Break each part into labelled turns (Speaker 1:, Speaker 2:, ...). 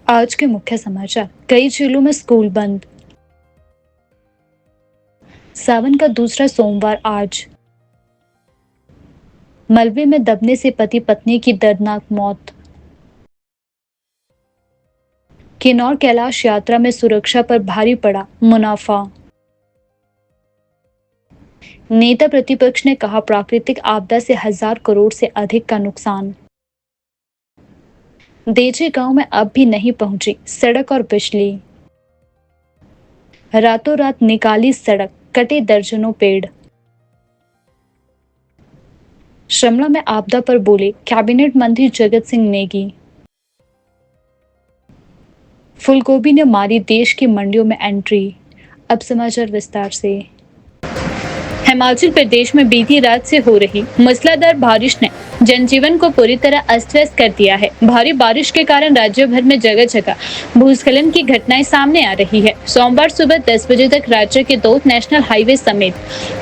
Speaker 1: आज के मुख्य समाचार। कई जिलों में स्कूल बंद। सावन का दूसरा सोमवार आज। मलबे में दबने से पति पत्नी की दर्दनाक मौत। किन्नौर कैलाश यात्रा में सुरक्षा पर भारी पड़ा मुनाफा। नेता प्रतिपक्ष ने कहा प्राकृतिक आपदा से 1000 करोड़ से अधिक का नुकसान। देजे गांव में अब भी नहीं पहुंची सड़क और बिजली। रातों रात निकाली सड़क, कटे दर्जनों पेड़। शिमला में आपदा पर बोले कैबिनेट मंत्री जगत सिंह नेगी। फूलगोभी ने मारी देश की मंडियों में एंट्री। अब समाचार विस्तार से। हिमाचल प्रदेश में बीती रात से हो रही मूसलाधार बारिश ने जनजीवन को पूरी तरह अस्त व्यस्त कर दिया है। भारी बारिश के कारण राज्य भर में जगह जगह भूस्खलन की घटनाएं सामने आ रही है। सोमवार सुबह 10 बजे तक राज्य के 2 नेशनल हाईवे समेत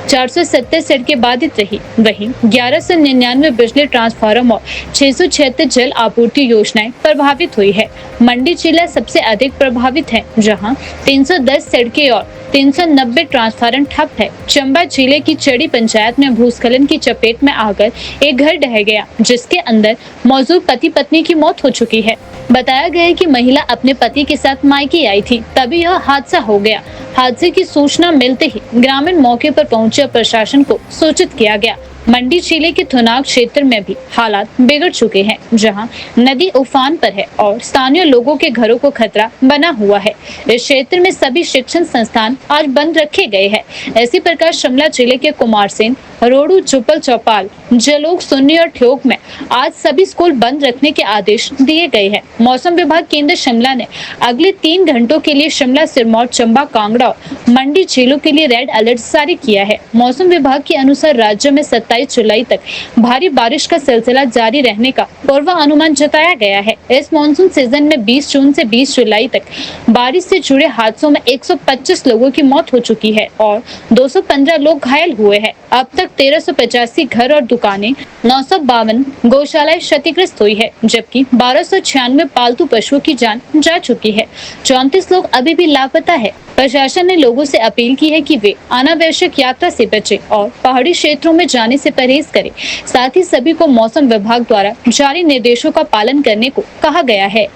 Speaker 1: 470 सड़कें बाधित रही। वहीं 1199 बिजली ट्रांसफार्मर और 676 जल आपूर्ति योजनाएं प्रभावित हुई है। मंडी जिला सबसे अधिक प्रभावित है, जहां 310 सड़कें और 390 ट्रांसफार्मर ठप है। चंबा जिले की चड़ी पंचायत में भूस्खलन की चपेट में आकर एक घर ढह गया, जिसके अंदर मौजूद पति पत्नी की मौत हो चुकी है। बताया गया है कि महिला अपने पति के साथ मायके आई थी, तभी यह हादसा हो गया। हादसे की सूचना मिलते ही ग्रामीण मौके पर पहुंचे, प्रशासन को सूचित किया गया। मंडी जिले के थुनाग क्षेत्र में भी हालात बिगड़ चुके हैं, जहां नदी उफान पर है और स्थानीय लोगों के घरों को खतरा बना हुआ है। इस क्षेत्र में सभी शिक्षण संस्थान आज बंद रखे गए हैं। इसी प्रकार शिमला जिले के कुमारसेन, रोडू, जुपल, चौपाल, जलोग, सुन्नी और ठियोग में आज सभी स्कूल बंद रखने के आदेश दिए गए हैं। मौसम विभाग केंद्र शिमला ने अगले 3 घंटों के लिए शिमला, सिरमौर, चंबा, कांगड़ा और मंडी जिलों के लिए रेड अलर्ट जारी किया है। मौसम विभाग के अनुसार राज्य में 27 जुलाई तक भारी बारिश का सिलसिला जारी रहने का पूर्वानुमान जताया गया है। इस मानसून सीजन में 20 जून से 20 जुलाई तक बारिश से जुड़े हादसों में 125 लोगों की मौत हो चुकी है और 215 लोग घायल हुए हैं। अब तक 1385 घर और दुकानें, 952 गौशालाएं क्षतिग्रस्त हुई है, जबकि 1296 पालतू पशुओं की जान जा चुकी है। 34 लोग अभी भी लापता है। प्रशासन ने लोगों से अपील की है कि वे अनावश्यक यात्रा से बचें और पहाड़ी क्षेत्रों में जाने से परहेज करें। साथ ही सभी को मौसम विभाग द्वारा जारी निर्देशों का पालन करने को कहा गया है।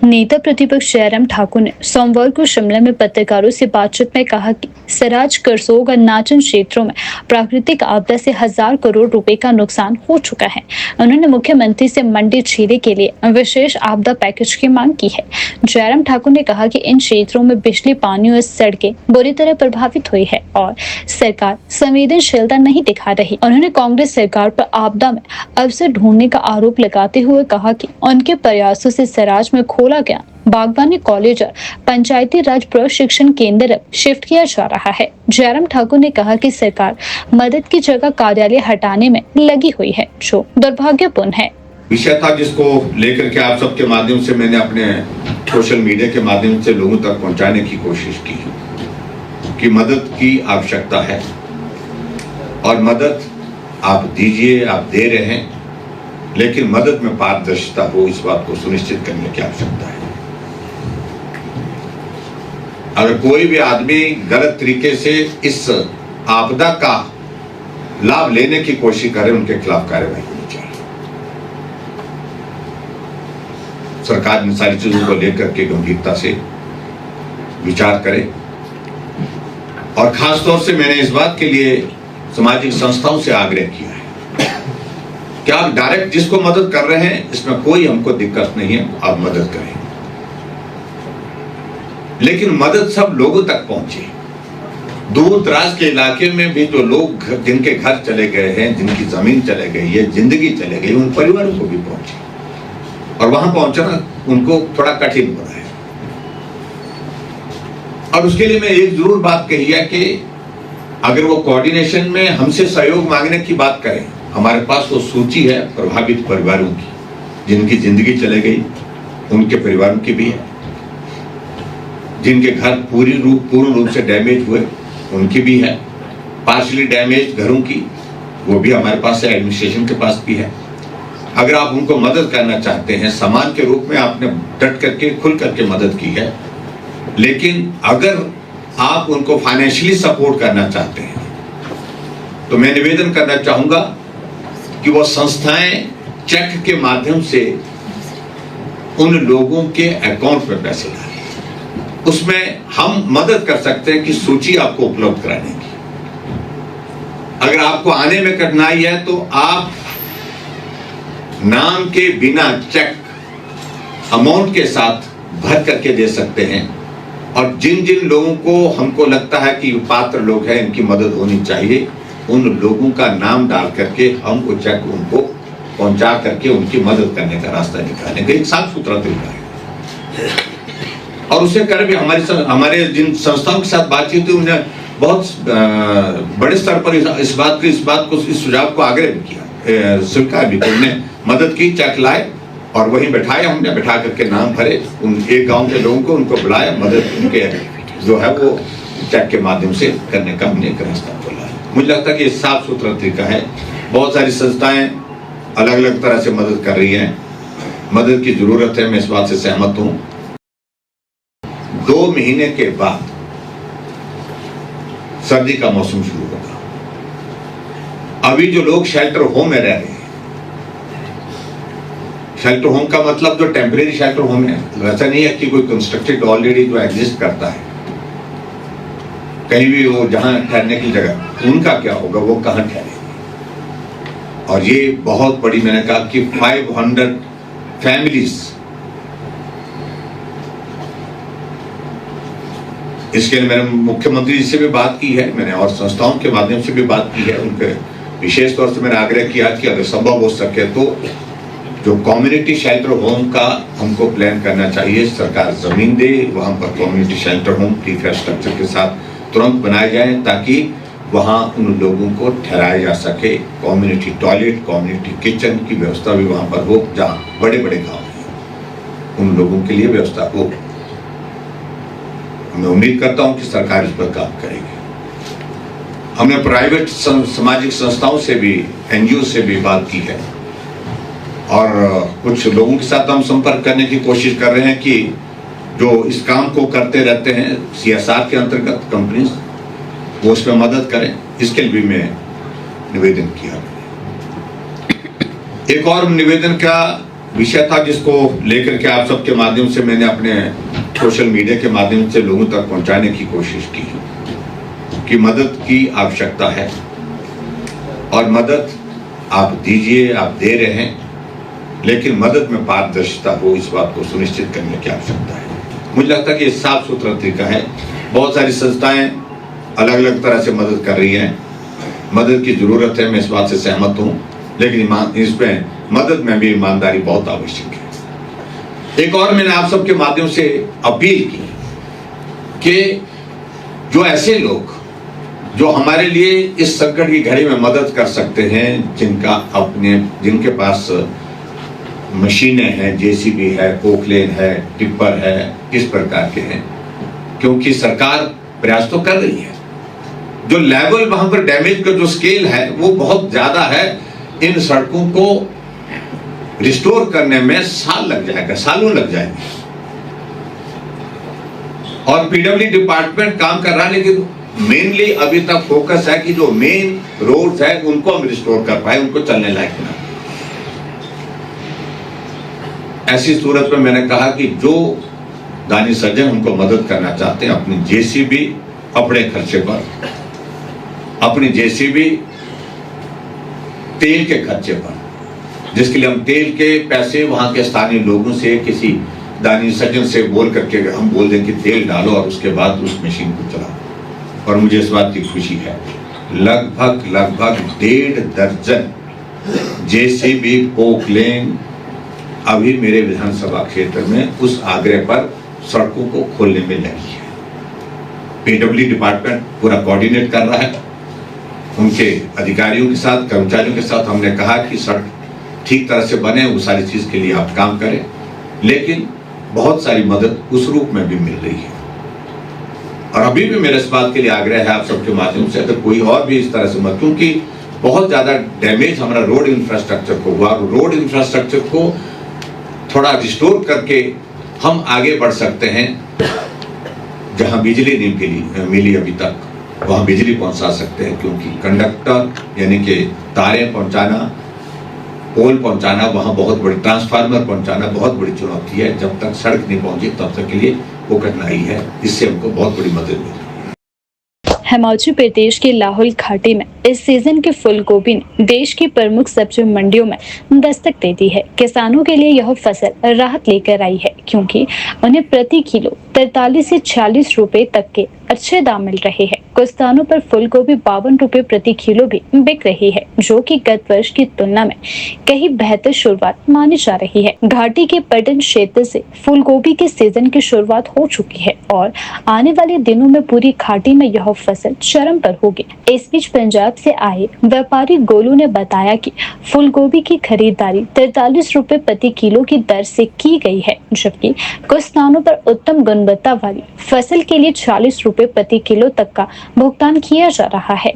Speaker 1: नेता प्रतिपक्ष जयराम ठाकुर ने सोमवार को शिमला में पत्रकारों से बातचीत में कहा कि सराज, करसोग और नाचन क्षेत्रों में प्राकृतिक आपदा से 1000 करोड़ रुपए का नुकसान हो चुका है। उन्होंने मुख्यमंत्री से मंडी जिले के लिए विशेष आपदा पैकेज की मांग की है। जयराम ठाकुर ने कहा कि इन क्षेत्रों में बिजली, पानी और सड़कें बुरी तरह प्रभावित हुई है और सरकार संवेदनशीलता नहीं दिखा रही। उन्होंने कांग्रेस सरकार पर आपदा में अवसर ढूंढने का आरोप लगाते हुए कहा कि उनके प्रयासों से सराज में खोला गया बागवानी कॉलेज और पंचायती राज प्रशिक्षण केंद्र अब शिफ्ट किया जा रहा है। जयराम ठाकुर ने कहा कि सरकार मदद की जगह कार्यालय हटाने में लगी हुई है, जो दुर्भाग्यपूर्ण है।
Speaker 2: विषय था जिसको लेकर के आप सबके माध्यम से मैंने अपने सोशल मीडिया के माध्यम से लोगों तक पहुंचाने की कोशिश की कि मदद की आवश्यकता है और मदद आप दीजिए, आप दे रहे हैं, लेकिन मदद में पारदर्शिता हो, इस बात को सुनिश्चित करने की आवश्यकता है। अगर कोई भी आदमी गलत तरीके से इस आपदा का लाभ लेने की कोशिश करे, उनके खिलाफ कार्रवाई होनी चाहिए। सरकार इन सारी चीजों को लेकर के गंभीरता से विचार करे और खास तौर से मैंने इस बात के लिए सामाजिक संस्थाओं से आग्रह किया है कि आप डायरेक्ट जिसको मदद कर रहे हैं, इसमें कोई हमको दिक्कत नहीं है, आप मदद करें, लेकिन मदद सब लोगों तक पहुंचे। दूर दराज के इलाके में भी जो लोग जिनके घर चले गए हैं, जिनकी जमीन चले गई है, जिंदगी चले गई, उन परिवारों को भी पहुंचे और वहां पहुंचना उनको थोड़ा कठिन हो रहा है। और उसके लिए मैं एक जरूर बात कही है कि अगर वो कोऑर्डिनेशन में हमसे सहयोग मांगने की बात करें, हमारे पास वो सूची है प्रभावित परिवारों की, जिनकी जिंदगी चले गई, उनके परिवारों की भी है, जिनके घर पूर्ण रूप से डैमेज हुए, उनकी भी है, पार्शली डैमेज घरों की, वो भी हमारे पास है, एडमिनिस्ट्रेशन के पास भी है। अगर आप उनको मदद करना चाहते हैं, समाज के रूप में आपने डट करके खुल करके मदद की है, लेकिन अगर आप उनको फाइनेंशियली सपोर्ट करना चाहते हैं तो मैं निवेदन करना चाहूंगा कि वो संस्थाएं चेक के माध्यम से उन लोगों के अकाउंट में पैसे डालें। उसमें हम मदद कर सकते हैं कि सूची आपको उपलब्ध कराने की। अगर आपको आने में कठिनाई है तो आप नाम के बिना चेक अमाउंट के साथ भर करके दे सकते हैं, और जिन जिन लोगों को हमको लगता है कि पात्र लोग हैं, इनकी मदद होनी चाहिए, उन लोगों का नाम डाल करके हम वो चेक उनको पहुंचा करके उनकी मदद करने का रास्ता निकालेंगे। एक साफ सुथरा तरीका है, और उसे कर भी हमारे जिन संस्थाओं के साथ बातचीत हुई, उन्हें बहुत बड़े स्तर पर इस सुझाव को आग्रह भी किया, स्वीकार भी किया। उन्हें मदद की, चेक लाए और वहीं बैठाया, हमने बैठा करके नाम भरे, उन एक गांव के लोगों को उनको बुलाया, मदद उनके जो है वो चेक के माध्यम से करने का हमने एक रास्ता खोला है। मुझे लगता है कि ये साफ सुथरा तरीका है। बहुत सारी संस्थाएं अलग अलग तरह से मदद कर रही हैं, मदद की जरूरत है, मैं इस बात से सहमत हूं। 2 महीने के बाद सर्दी का मौसम शुरू होगा। अभी जो लोग शेल्टर होम में रह रहे हैं, शेल्टर होम का मतलब जो टेम्परेरी शेल्टर होम है, वैसा नहीं है कि कोई कंस्ट्रक्टेड ऑलरेडी जो एग्जिस्ट करता है, कहीं भी वो जहां ठहरने की जगह, उनका क्या होगा, वो कहां ठहरेंगे। और ये बहुत बड़ी, मैंने कहा कि 500 फैमिलीज, इसके लिए मैंने मुख्यमंत्री जी से भी बात की है, मैंने और संस्थाओं के माध्यम से भी बात की है। उनके विशेष तौर से मैंने आग्रह किया कि अगर संभव हो सके तो जो कम्युनिटी शेल्टर होम का हमको प्लान करना चाहिए, सरकार जमीन दे, वहां पर कम्युनिटी शेल्टर होम इंफ्रास्ट्रक्चर के साथ तुरंत बनाए जाए, ताकि वहां उन लोगों को ठहराया जा सके। कम्युनिटी टॉयलेट, कम्युनिटी किचन की व्यवस्था भी वहां पर हो, जहां बड़े बड़े गांव हैं, उन लोगों के लिए व्यवस्था हो। मैं उम्मीद करता हूं कि सरकार इस पर काम करेगी। हमने प्राइवेट सामाजिक संस्थाओं से भी, एनजीओ से भी बात की है, और कुछ लोगों के साथ हम संपर्क करने की कोशिश कर रहे हैं कि जो इस काम को करते रहते हैं CSR के अंतर्गत कंपनी, वो उसमें मदद करें। इसके लिए भी मैं निवेदन किया। एक और निवेदन का विषय था जिसको लेकर के आप सबके माध्यम से मैंने अपने सोशल मीडिया के माध्यम से लोगों तक पहुंचाने की कोशिश की कि मदद की आवश्यकता है, और मदद आप दीजिए, आप दे रहे हैं, लेकिन मदद में पारदर्शिता हो, इस बात को सुनिश्चित करने की आवश्यकता है। मुझे लगता है कि ये साफ सुथरा तरीका है। बहुत सारी संस्थाएं अलग अलग तरह से मदद कर रही हैं, मदद की जरूरत है, मैं इस बात से सहमत हूं, लेकिन इसमें मदद में भी ईमानदारी बहुत आवश्यक है। एक और मैंने आप सबके माध्यम से अपील की कि जो ऐसे लोग जो हमारे लिए इस संकट की घड़ी में मदद कर सकते हैं, जिनके पास मशीनें हैं, JCB है, पोकलेन है, टिप्पर है, किस प्रकार के हैं, क्योंकि सरकार प्रयास तो कर रही है। जो लेवल वहां पर डैमेज का जो स्केल है वो बहुत ज्यादा है। इन सड़कों को रिस्टोर करने में साल लग जाएगा, सालों लग जाएंगे, और PWD डिपार्टमेंट काम कर रहा है, लेकिन मेनली अभी तक फोकस है कि जो मेन रोड्स है उनको हम रिस्टोर कर पाए, उनको चलने लायक बना। ऐसी सूरत में मैंने कहा कि जो दानी सज्जन उनको मदद करना चाहते हैं, अपनी JCB अपने खर्चे पर, अपनी JCB तेल के खर्चे पर, जिसके लिए हम तेल के पैसे वहां के स्थानीय लोगों से, किसी दानी सज्जन से बोल करके हम बोल दें कि तेल डालो और उसके बाद उस मशीन को चलाओ। और मुझे इस बात की खुशी है, लगभग 1.5 दर्जन JCB पोकलेन अभी मेरे विधानसभा क्षेत्र में उस आग्रह पर सड़कों को खोलने में लगी है। PWD डिपार्टमेंट पूरा कोऑर्डिनेट कर रहा है, उनके अधिकारियों के साथ, कर्मचारियों के साथ हमने कहा कि सड़क ठीक तरह से बने, वो सारी चीज के लिए आप काम करें, लेकिन बहुत सारी मदद उस रूप में भी मिल रही है। और अभी भी मेरे इस बात के लिए आग्रह है आप सबके माध्यम से, अगर कोई और भी इस तरह से मदद, क्योंकि बहुत ज़्यादा डैमेज हमारा रोड इंफ्रास्ट्रक्चर को हुआ। रोड इंफ्रास्ट्रक्चर को थोड़ा रिस्टोर करके हम आगे बढ़ सकते हैं। जहां बिजली नहीं मिली अभी तक, वहां बिजली पहुंचा सकते हैं, क्योंकि कंडक्टर यानी कि तारें पहुंचाना, पोल पहुंचाना, वहां बहुत बड़ी ट्रांसफार्मर पहुंचाना बहुत बड़ी चुनौती है। जब तक सड़क नहीं पहुंची तब तक के लिए वो कठिनाई है। इससे हमको बहुत बड़ी मदद मिली।
Speaker 1: हिमाचल प्रदेश के लाहौल घाटी में इस सीजन के फूल गोभी ने देश की प्रमुख सब्जी मंडियों में दस्तक दे दी है। किसानों के लिए यह फसल राहत लेकर आई है, क्योंकि उन्हें प्रति किलो 43 से 46 रुपए तक के अच्छे दाम मिल रहे हैं। कुछ स्थानों पर फूल गोभी 52 रुपए प्रति किलो भी बिक रही है, जो कि गत वर्ष की तुलना में कहीं बेहतर शुरुआत मानी जा रही है। घाटी के पर्यटन क्षेत्र से फूल गोभी के सीजन की शुरुआत हो चुकी है और आने वाले दिनों में पूरी घाटी में यह फसल चरम पर होगी। इस बीच पंजाब से आए व्यापारी गोलू ने बताया कि फूल गोभी की खरीदारी 43 रुपए प्रति किलो की दर से की गई है, जबकि कुछ स्थानों पर उत्तम गुणवत्ता वाली फसल के लिए 40 रुपए प्रति किलो तक का भुगतान किया जा रहा है।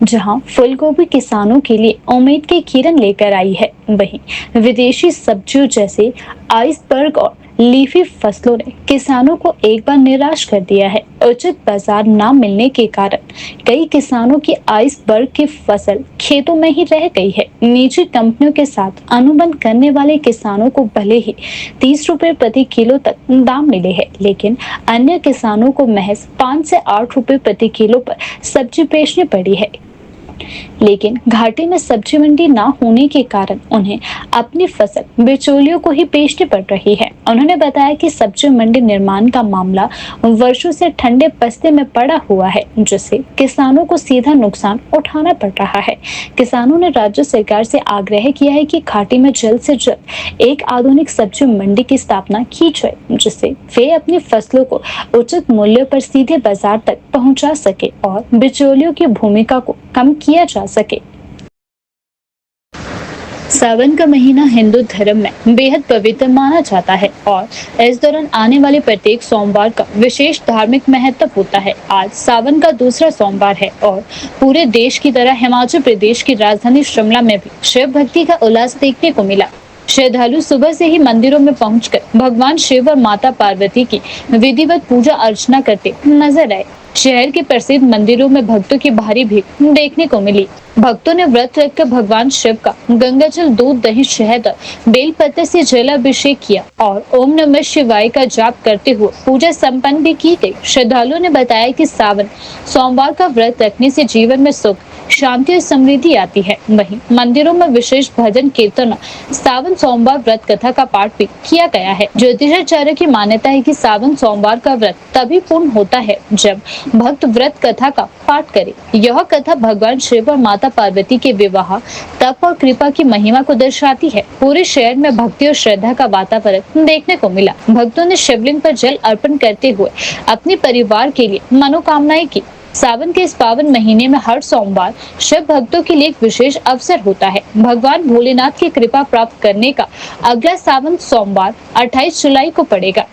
Speaker 1: जहां फूल गोभी किसानों के लिए उम्मीद की किरण लेकर आई है, वहीं विदेशी सब्जियों जैसे आइसबर्ग और लीफी फसलों ने किसानों को एक बार निराश कर दिया है। उचित बाजार न मिलने के कारण कई किसानों की आइसबर्ग की फसल खेतों में ही रह गई है। निजी कंपनियों के साथ अनुबंध करने वाले किसानों को भले ही 30 रुपए प्रति किलो तक दाम मिले हैं, लेकिन अन्य किसानों को महज 5 से 8 रुपए प्रति किलो पर सब्जी बेचनी पड़ी है। लेकिन घाटी में सब्जी मंडी ना होने के कारण उन्हें अपनी फसल बिचौलियों को ही बेचनी पड़ रही है। उन्होंने बताया कि सब्जी मंडी निर्माण का मामला वर्षों से ठंडे बस्ते में पड़ा हुआ है, जिससे किसानों को सीधा नुकसान उठाना पड़ रहा है। किसानों ने राज्य सरकार से आग्रह किया है कि घाटी में जल्द से जल्द एक आधुनिक सब्जी मंडी की स्थापना की जाए, जिससे वे अपनी फसलों को उचित मूल्य पर सीधे बाजार तक पहुंचा सके और बिचौलियों की भूमिका को कम किया जा सके। सावन का महीना हिंदू धर्म में बेहद पवित्र माना जाता है और इस दौरान आने वाले प्रत्येक सोमवार का विशेष धार्मिक महत्व होता है। आज सावन का दूसरा सोमवार है और पूरे देश की तरह हिमाचल प्रदेश की राजधानी शिमला में भी शिव भक्ति का उल्लास देखने को मिला। श्रद्धालु सुबह से ही मंदिरों में पहुंचकर भगवान शिव और माता पार्वती की विधिवत पूजा अर्चना करते नजर आए। शहर के प्रसिद्ध मंदिरों में भक्तों की भारी भीड़ देखने को मिली। भक्तों ने व्रत रखकर भगवान शिव का गंगाजल, दूध, दही, शहद और बेलपत्र से जलाभिषेक किया और ओम नमः शिवाय का जाप करते हुए पूजा संपन्न भी की गई। श्रद्धालुओं ने बताया कि सावन सोमवार का व्रत रखने से जीवन में सुख, शांति और समृद्धि आती है। वहीं मंदिरों में विशेष भजन, कीर्तन और सावन सोमवार व्रत कथा का पाठ भी किया गया है। ज्योतिषाचार्य की मान्यता है कि सावन सोमवार का व्रत तभी पूर्ण होता है जब भक्त व्रत कथा का पाठ करे। यह कथा भगवान शिव और माता पार्वती के विवाह, तप और कृपा की महिमा को दर्शाती है। पूरे शहर में भक्ति और श्रद्धा का वातावरण देखने को मिला। भक्तों ने शिवलिंग पर जल अर्पण करते हुए अपने परिवार के लिए मनोकामनाएं की। सावन के इस पावन महीने में हर सोमवार शिव भक्तों के लिए एक विशेष अवसर होता है। भगवान भोलेनाथ की कृपा प्राप्त करने का अगला सावन सोमवार 28 जुलाई को पड़ेगा।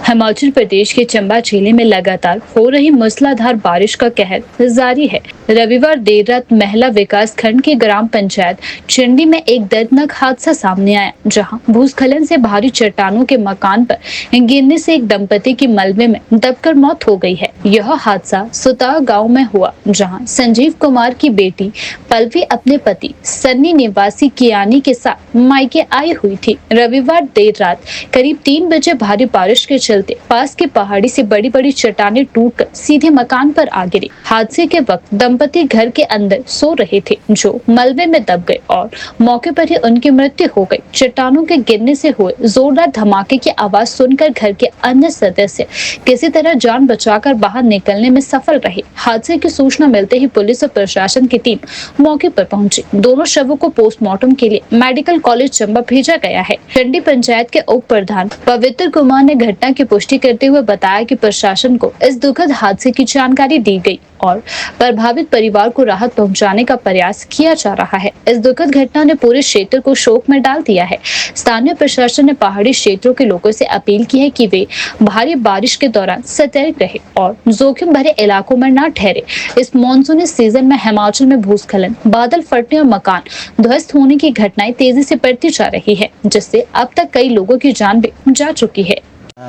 Speaker 1: हिमाचल प्रदेश के चंबा जिले में लगातार हो रही मूसलाधार बारिश का कहर जारी है। रविवार देर रात महिला विकास खंड के ग्राम पंचायत चंडी में एक दर्दनाक हादसा सामने आया, जहां भूस्खलन से भारी चट्टानों के मकान पर गिरने से एक दंपति की मलबे में दबकर मौत हो गई है। यह हादसा सुता गांव में हुआ, जहां संजीव कुमार की बेटी पल्लवी अपने पति सन्नी निवासी कियानी के साथ मायके आई हुई थी। रविवार देर रात करीब 3 बजे भारी बारिश के चलते पास के पहाड़ी से बड़ी बड़ी चट्टानें टूटकर सीधे मकान पर आ गिरी। हादसे के वक्त दंपति घर के अंदर सो रहे थे, जो मलबे में दब गए और मौके पर ही उनकी मृत्यु हो गई। चट्टानों के गिरने से हुए जोरदार धमाके की आवाज सुनकर घर के अन्य सदस्य किसी तरह जान बचाकर बाहर निकलने में सफल रहे। हादसे की सूचना मिलते ही पुलिस और प्रशासन की टीम मौके पर पहुंची। दोनों शवों को पोस्टमार्टम के लिए मेडिकल कॉलेज चंबा भेजा गया है। चंडी पंचायत के उप प्रधान पवित्र कुमार ने घटना की पुष्टि करते हुए बताया कि प्रशासन को इस दुखद हादसे की जानकारी दी गई और प्रभावित परिवार को राहत पहुंचाने का प्रयास किया जा रहा है। इस दुखद घटना ने पूरे क्षेत्र को शोक में डाल दिया है। स्थानीय प्रशासन ने पहाड़ी क्षेत्रों के लोगों से अपील की है कि वे भारी बारिश के दौरान सतर्क रहे और जोखिम भरे इलाकों में न ठहरे। इस मॉनसूनी सीजन में हिमाचल में भूस्खलन, बादल फटने और मकान ध्वस्त होने की घटनाएं तेजी से बढ़ती जा रही है, जिससे अब तक कई लोगों की जान भी जा चुकी है।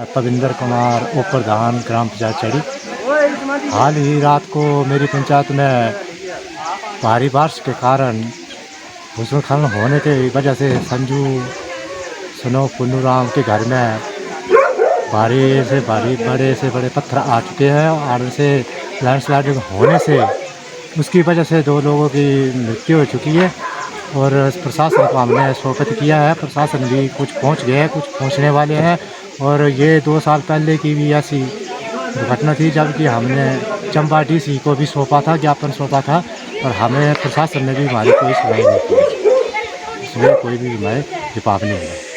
Speaker 3: पविंदर कुमार उपप्रधान ग्राम पंचायत चड़ी। हाल ही रात को मेरी पंचायत में भारी बारिश के कारण भूस्खलन होने की वजह से संजू सुनो पुन्नूराम के घर में बड़े से बड़े पत्थर आ चुके हैं और से लैंडस्लाइडिंग होने से उसकी वजह से 2 लोगों की मृत्यु हो चुकी है। और प्रशासन को हमने सोपत किया है, प्रशासन भी कुछ पहुंच गए हैं, कुछ पहुंचने वाले हैं। और ये 2 साल पहले की भी ऐसी घटना थी जबकि हमने चंबा डीसी को भी सौंपा था, ज्ञापन सौंपा था, और हमें प्रशासन ने भी हमारी कोई सुनाई नहीं की। इसमें कोई भी हमारे जवाब नहीं है।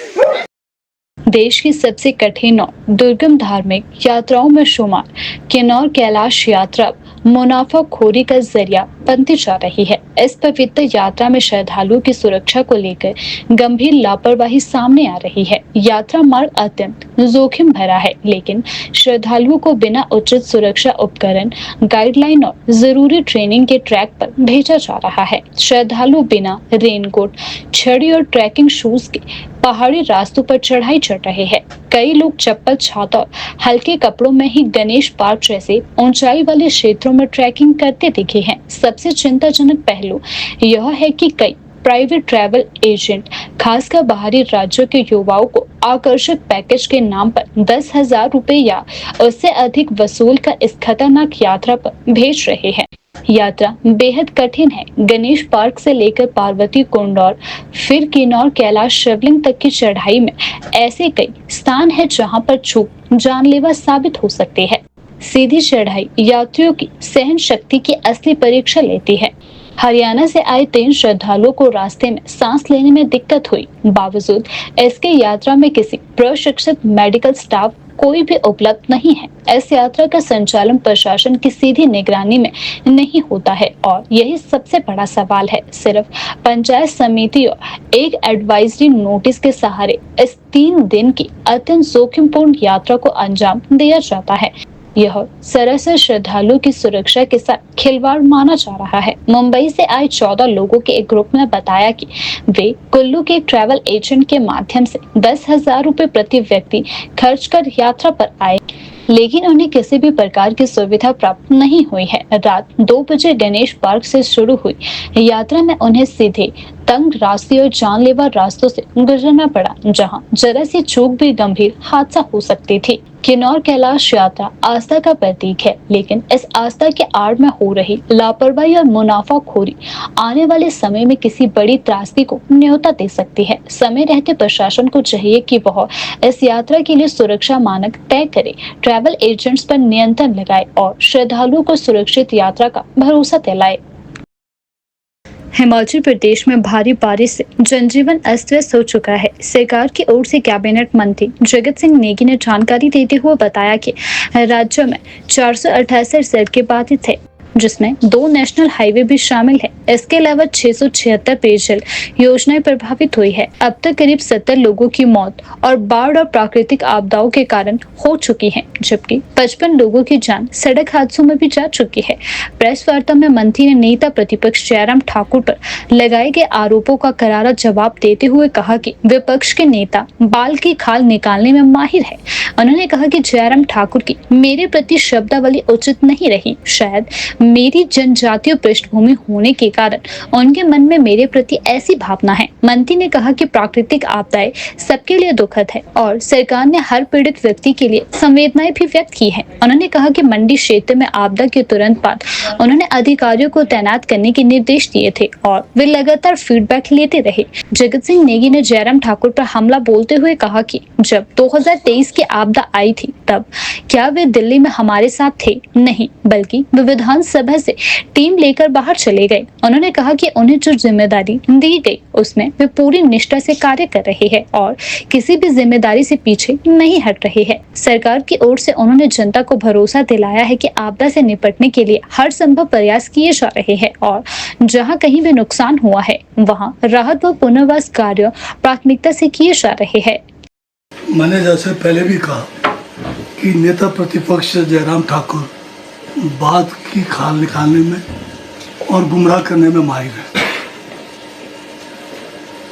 Speaker 1: देश की सबसे कठिन और दुर्गम धार्मिक यात्राओं में शुमार किन्नौर कैलाश यात्रा मुनाफाखोरी का जरिया बनती जा रही है। इस पवित्र यात्रा में श्रद्धालुओं की सुरक्षा को लेकर गंभीर लापरवाही सामने आ रही है। यात्रा मार्ग अत्यंत जोखिम भरा है, लेकिन श्रद्धालुओं को बिना उचित सुरक्षा उपकरण, गाइडलाइन और जरूरी ट्रेनिंग के ट्रैक पर भेजा जा रहा है। श्रद्धालु बिना रेनकोट, छड़ी और ट्रैकिंग शूज के पहाड़ी रास्तों पर चढ़ाई चढ़ रहे हैं। कई लोग चप्पल, छाता और हल्के कपड़ों में ही गणेश पार्क जैसे ऊंचाई वाले क्षेत्रों में ट्रैकिंग करते दिखे हैं। सबसे चिंताजनक पहलू यह है कि कई प्राइवेट ट्रैवल एजेंट खासकर बाहरी राज्यों के युवाओं को आकर्षक पैकेज के नाम पर 10,000 रुपए या उससे अधिक वसूल कर इस खतरनाक यात्रा पर भेज रहे हैं। यात्रा बेहद कठिन है। गणेश पार्क से लेकर पार्वती कुंड और फिर किन्नौर कैलाश शिवलिंग तक की चढ़ाई में ऐसे कई स्थान है जहां पर चूक जानलेवा साबित हो सकती है। सीधी चढ़ाई यात्रियों की सहन शक्ति की असली परीक्षा लेती है। हरियाणा से आए 3 श्रद्धालुओं को रास्ते में सांस लेने में दिक्कत हुई। बावजूद इसके यात्रा में किसी प्रशिक्षित मेडिकल स्टाफ कोई भी उपलब्ध नहीं है। इस यात्रा का संचालन प्रशासन की सीधी निगरानी में नहीं होता है और यही सबसे बड़ा सवाल है। सिर्फ पंचायत समिति और एक एडवाइजरी नोटिस के सहारे इस 3 दिन की अत्यंत जोखिमपूर्ण यात्रा को अंजाम दिया जाता है। यह सरासर श्रद्धालुओं की सुरक्षा के साथ खिलवाड़ माना जा रहा है। मुंबई से आए 14 लोगों के एक ग्रुप ने बताया कि वे कुल्लू के एक ट्रैवल एजेंट के माध्यम से 10,000 रुपए प्रति व्यक्ति खर्च कर यात्रा पर आए, लेकिन उन्हें किसी भी प्रकार की सुविधा प्राप्त नहीं हुई है। रात 2 बजे गणेश पार्क से शुरू हुई यात्रा में उन्हें सीधे तंग रास्ते और जानलेवा रास्तों से गुजरना पड़ा, जहां जरा सी चूक भी गंभीर हादसा हो सकती थी। किन्नौर कैलाश यात्रा आस्था का प्रतीक है, लेकिन इस आस्था के आड़ में हो रही लापरवाही और मुनाफाखोरी आने वाले समय में किसी बड़ी त्रासदी को न्योता दे सकती है। समय रहते प्रशासन को चाहिए कि वह इस यात्रा के लिए सुरक्षा मानक तय करे, ट्रैवल एजेंट्स पर नियंत्रण लगाए और श्रद्धालुओं को सुरक्षित यात्रा का भरोसा दिलाए। हिमाचल प्रदेश में भारी बारिश से जनजीवन अस्त व्यस्त हो चुका है। सरकार की ओर से कैबिनेट मंत्री जगत सिंह नेगी ने जानकारी देते हुए बताया कि राज्य में 468 सड़कें बाधित है, जिसमें 2 नेशनल हाईवे भी शामिल है। इसके अलावा 676 पेयजल योजनाएं प्रभावित हुई है। अब तक करीब 70 लोगों की मौत और बाढ़ और प्राकृतिक आपदाओं के कारण हो चुकी है, जबकि 55 लोगों की जान सड़क हादसों में भी जा चुकी है। प्रेस वार्ता में मंत्री ने नेता प्रतिपक्ष जयराम ठाकुर पर लगाए गए आरोपों का करारा जवाब देते हुए कहा कि विपक्ष के नेता बाल की खाल निकालने में माहिर है। उन्होंने कहा कि जयराम ठाकुर की मेरे प्रति शब्दावली उचित नहीं रही। शायद मेरी जनजातीय पृष्ठभूमि होने के कारण उनके मन में मेरे प्रति ऐसी भावना है। मंत्री ने कहा कि प्राकृतिक आपदाएं सबके लिए दुखद है और सरकार ने हर पीड़ित व्यक्ति के लिए संवेदनाएं भी व्यक्त की है। उन्होंने कहा कि मंडी क्षेत्र में आपदा के तुरंत बाद उन्होंने अधिकारियों को तैनात करने के निर्देश दिए थे और वे लगातार फीडबैक लेते रहे। जगत सिंह नेगी ने जयराम ठाकुर पर हमला बोलते हुए कहा कि जब 2023 की आपदा आई थी तब क्या वे दिल्ली में हमारे साथ थे? नहीं, बल्कि वे विधानसभा से टीम लेकर बाहर चले गए। उन्होंने कहा कि उन्हें जो जिम्मेदारी दी गई उसमें वे पूरी निष्ठा से कार्य कर रहे हैं और किसी भी जिम्मेदारी से पीछे नहीं हट रहे हैं। सरकार की ओर से उन्होंने जनता को भरोसा दिलाया है कि आपदा से निपटने के लिए हर संभव प्रयास किए जा रहे हैं और जहां कहीं भी नुकसान हुआ है वहां राहत व पुनर्वास कार्य प्राथमिकता से किए जा रहे हैं।
Speaker 4: मैंने जैसे पहले भी कहा कि नेता प्रतिपक्ष जयराम ठाकुर बात की खाल निकालने में और गुमराह करने में माहिर है,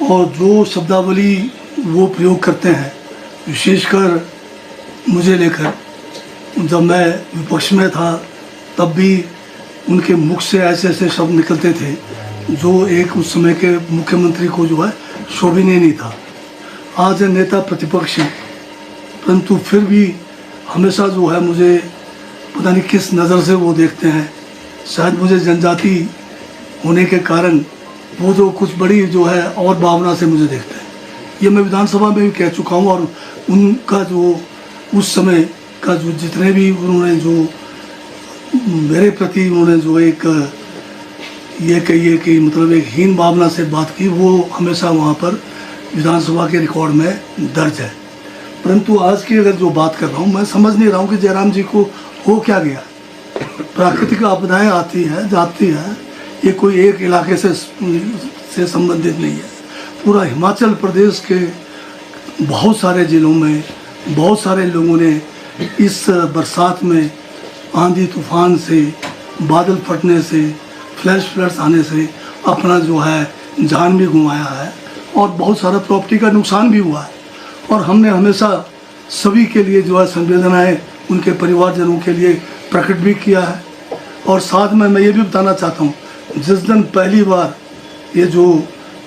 Speaker 4: और जो शब्दावली वो प्रयोग करते हैं, विशेषकर मुझे लेकर, जब मैं विपक्ष में था तब भी उनके मुख से ऐसे ऐसे शब्द निकलते थे जो एक उस समय के मुख्यमंत्री को जो है शोभनीय नहीं था। आज है नेता प्रतिपक्ष, परंतु फिर भी हमेशा जो है मुझे पता नहीं किस नज़र से वो देखते हैं। शायद मुझे जनजाति होने के कारण वो जो कुछ बड़ी जो है और भावना से मुझे देखते हैं। ये मैं विधानसभा में भी कह चुका हूँ, और उनका जो उस समय का जो जितने भी उन्होंने जो मेरे प्रति उन्होंने जो एक ये कहिए कि मतलब एक हीन भावना से बात की, वो हमेशा वहाँ पर विधानसभा के रिकॉर्ड में दर्ज है। परंतु आज की अगर जो बात कर रहा हूँ, मैं समझ नहीं रहा हूँ कि जयराम जी को हो क्या गया। प्राकृतिक आपदाएं आती हैं जाती हैं, ये कोई एक इलाके से संबंधित नहीं है। पूरा हिमाचल प्रदेश के बहुत सारे ज़िलों में बहुत सारे लोगों ने इस बरसात में आंधी तूफान से, बादल फटने से, फ्लैश फ्लड्स आने से अपना जो है जान भी गंवाया है और बहुत सारा प्रॉपर्टी का नुकसान भी हुआ है। और हमने हमेशा सभी के लिए जो है संवेदनाएं उनके परिवारजनों के लिए प्रकट भी किया है। और साथ में मैं ये भी बताना चाहता हूँ, जिस दिन पहली बार ये जो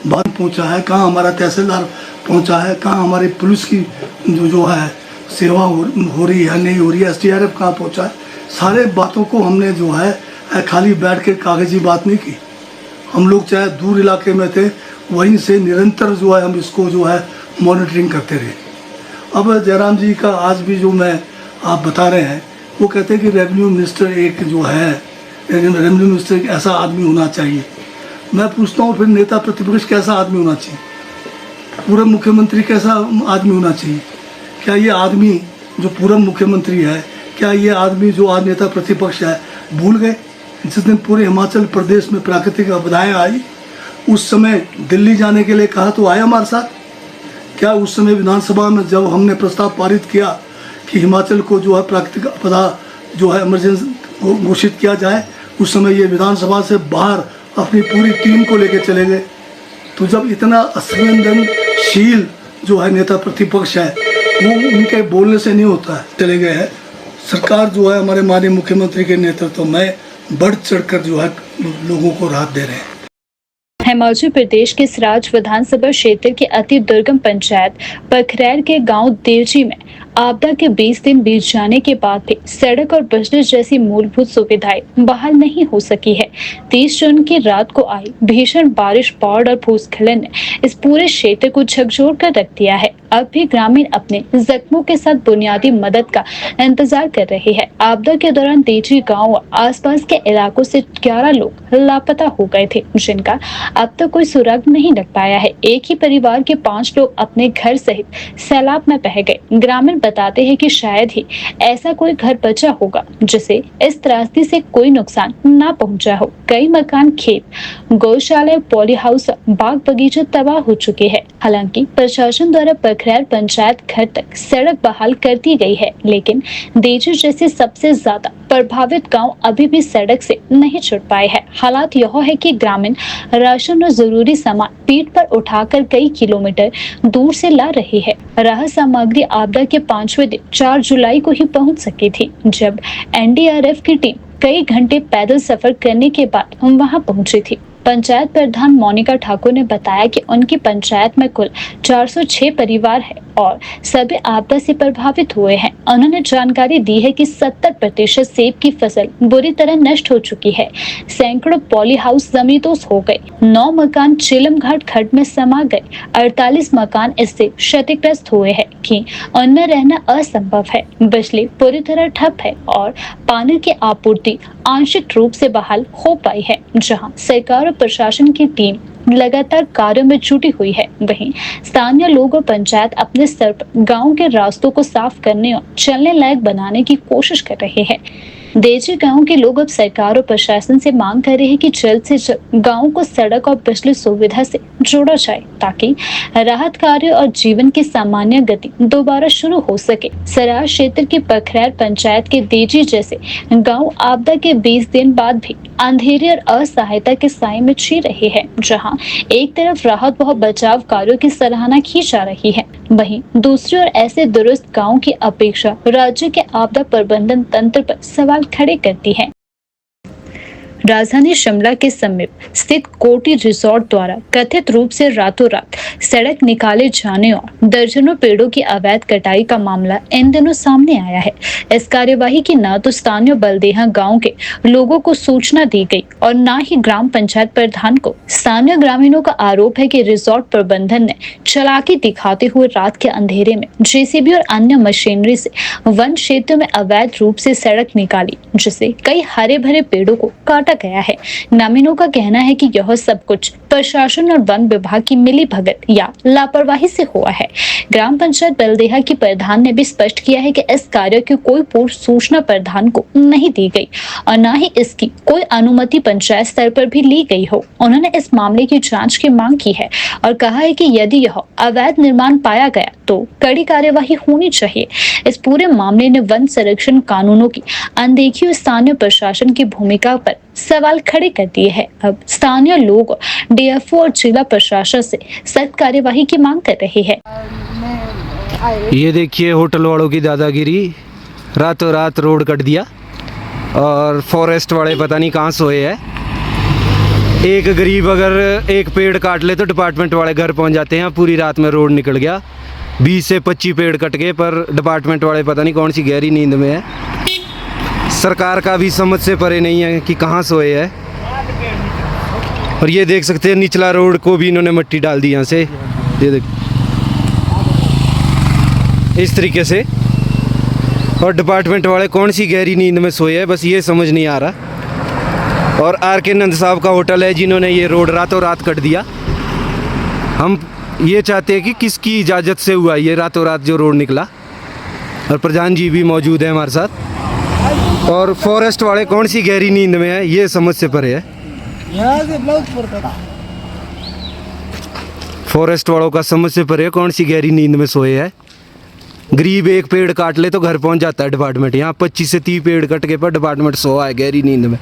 Speaker 4: बात पहुँचा है, कहाँ हमारा तहसीलदार पहुँचा है, कहाँ हमारी पुलिस की जो है सेवा हो रही है नहीं हो रही है, SDRF कहाँ पहुँचा है, सारे बातों को हमने जो है खाली बैठ के कागजी बात नहीं की। हम लोग चाहे दूर इलाके में थे, वहीं से निरंतर जो है हम इसको जो है मॉनिटरिंग करते रहे। अब जयराम जी का आज भी जो मैं आप बता रहे हैं, वो कहते हैं कि रेवेन्यू मिनिस्टर एक जो है, रेवेन्यू मिनिस्टर एक ऐसा आदमी होना चाहिए। मैं पूछता हूँ फिर नेता प्रतिपक्ष कैसा आदमी होना चाहिए, पूर्व मुख्यमंत्री कैसा आदमी होना चाहिए? क्या ये आदमी जो पूर्व मुख्यमंत्री है, क्या ये आदमी जो आज नेता प्रतिपक्ष है भूल गए जिस दिन पूरे हिमाचल प्रदेश में प्राकृतिक आपदाएं आई, उस समय दिल्ली जाने के लिए कहा तो आए हमारे साथ? क्या उस समय विधानसभा में जब हमने प्रस्ताव पारित किया कि हिमाचल को जो है प्राकृतिक आपदा जो है इमरजेंसी घोषित किया जाए, उस समय ये विधानसभा से बाहर अपनी पूरी टीम को लेकर चले गए? तो जब इतना असंवेदनशील जो है नेता प्रतिपक्ष है, वो उनके बोलने से नहीं होता है, चले गए हैं। सरकार जो है हमारे माननीय मुख्यमंत्री के नेतृत्व में बढ़ चढ़कर जो है लोगों को राहत दे रहे हैं।
Speaker 1: हिमाचल प्रदेश के सराज विधानसभा क्षेत्र के अति दुर्गम पंचायत पखरैर के गांव देवजी में आपदा के 20 दिन बीत जाने के बाद भी सड़क और बिजली जैसी मूलभूत सुविधाएं बहाल नहीं हो सकी है। 30 जून की रात को आई भीषण बारिश, बाढ़ और भूस्खलन ने इस पूरे क्षेत्र को झकझोर कर रख दिया है। अब भी ग्रामीण अपने जख्मों के साथ बुनियादी मदद का इंतजार कर रहे हैं। आपदा के दौरान देवजी गांव और आसपास के इलाकों से 11 लोग लापता हो गए थे, जिनका अब तक कोई सुराग नहीं लग पाया है। एक ही परिवार के 5 लोग अपने घर सहित सैलाब में बह गए। ग्रामीण बताते हैं कि शायद ही ऐसा कोई घर बचा होगा जिसे इस त्रासदी से कोई नुकसान ना पहुंचा हो। कई मकान, खेत, गौशाला, पॉली हाउस, बाग बगीचे तबाह हो चुके हैं। हालांकि प्रशासन द्वारा पखरैर पंचायत घर तक सड़क बहाल कर दी गई है, लेकिन देवजी जैसे सबसे ज्यादा प्रभावित गांव अभी भी सड़क से नहीं छुट पाए हैं। हालात यह है कि ग्रामीण राशन और जरूरी सामान पीठ पर उठाकर कई किलोमीटर दूर से ला रही है। राहत सामग्री आपदा के 5वें दिन 4 जुलाई को ही पहुंच सकी थी, जब NDRF की टीम कई घंटे पैदल सफर करने के बाद वहां पहुंची थी। पंचायत प्रधान मोनिका ठाकुर ने बताया कि उनकी पंचायत में कुल 406 परिवार है और सभी आपदा से प्रभावित हुए हैं। उन्होंने जानकारी दी है कि 70% सेब की फसल बुरी तरह नष्ट हो चुकी है। सैकड़ों पॉली हाउस जमींदोज हो गए, 9 मकान चेलम घाट खड्ड में समा गए, 48 मकान इससे क्षतिग्रस्त हुए हैं कि उनमें रहना असंभव है। बिजली पूरी तरह ठप है और पानी की आपूर्ति आंशिक रूप से बहाल हो पाई है। जहां सरकार और प्रशासन की टीम लगातार कार्यों में जुटी हुई है, वहीं स्थानीय लोग और पंचायत अपने स्तर पर गांव के रास्तों को साफ करने और चलने लायक बनाने की कोशिश कर रहे हैं। देजी गांव के लोग अब सरकार और प्रशासन से मांग कर रहे हैं कि जल्द से जल्द गांव को सड़क और बिजली सुविधा से जोड़ा जाए ताकि राहत कार्य और जीवन की सामान्य गति दोबारा शुरू हो सके। सराज क्षेत्र की पखरैर पंचायत के देजी जैसे गांव आपदा के 20 दिन बाद भी अंधेरे और असहायता के साए में जी रहे हैं। जहां एक तरफ राहत व बचाव कार्यों की सराहना की जा रही है, वहीं दूसरी ओर ऐसे दुरुस्त गांव की अपेक्षा राज्य के आपदा प्रबंधन तंत्र पर सवाल खड़े करती है। राजधानी शिमला के समीप स्थित कोटी रिजॉर्ट द्वारा कथित रूप से रातों रात सड़क निकाले जाने और दर्जनों पेड़ों की अवैध कटाई का मामला इन दिनों सामने आया है। इस कार्यवाही की न तो स्थानीय बलदेहा गांव के लोगों को सूचना दी गई और न ही ग्राम पंचायत प्रधान को। स्थानीय ग्रामीणों का आरोप है कि रिजॉर्ट प्रबंधन ने चालाकी दिखाते हुए रात के अंधेरे में जेसीबी और अन्य मशीनरी से वन क्षेत्र में अवैध रूप से सड़क निकाली, जिससे कई हरे भरे पेड़ों को काटा गया है। ग्रामीणों का कहना है कि यह सब कुछ प्रशासन और वन विभाग की मिलीभगत या लापरवाही से हुआ है। ग्राम पंचायत बलदेहा की प्रधान ने भी स्पष्ट किया है कि इस कार्य की कोई पूर्व सूचना प्रधान को नहीं दी गई और न ही इसकी कोई अनुमति पंचायत स्तर पर भी ली गई हो। उन्होंने इस मामले की जांच की मांग की है और कहा है कि यदि यह अवैध निर्माण पाया गया तो कड़ी कार्यवाही होनी चाहिए। इस पूरे मामले ने वन संरक्षण कानूनों की अनदेखी और स्थानीय प्रशासन की भूमिका पर सवाल खड़े कर दिए हैं। अब स्थानीय लोग डीएफओ और जिला प्रशासन से सख्त कार्यवाही की मांग कर रहे हैं।
Speaker 5: ये देखिए होटल वालों की दादागिरी, रातों रात रोड कट दिया और फॉरेस्ट वाले पता नहीं कहाँ सोए हैं। एक गरीब अगर एक पेड़ काट ले तो डिपार्टमेंट वाले घर पहुंच जाते हैं। पूरी रात में रोड निकल गया, 20 से 25 पेड़ कट गए, पर डिपार्टमेंट वाले पता नहीं कौन सी गहरी नींद में है। सरकार का भी समझ से परे नहीं है कि कहाँ सोए है। और ये देख सकते हैं निचला रोड को भी इन्होंने मिट्टी डाल दी यहाँ से, ये देख इस तरीके से। और डिपार्टमेंट वाले कौन सी गहरी नींद में सोए हैं, बस ये समझ नहीं आ रहा। और आर.के. नंद साहब का होटल है जिन्होंने ये रोड रातों रात कट दिया। हम ये चाहते हैं कि किसकी इजाज़त से हुआ ये रातों रात जो रोड निकला। और प्रधान जी भी मौजूद है हमारे साथ। और फॉरेस्ट वाले कौन सी गहरी नींद में है, ये समझ से परे है। फॉरेस्ट वालों का समझ से परे कौन सी गहरी नींद में सोए है। गरीब एक पेड़ काट ले तो घर पहुंच जाता है डिपार्टमेंट। यहाँ 25 से 30 पेड़ कट के पर डिपार्टमेंट सोआ है गहरी नींद में।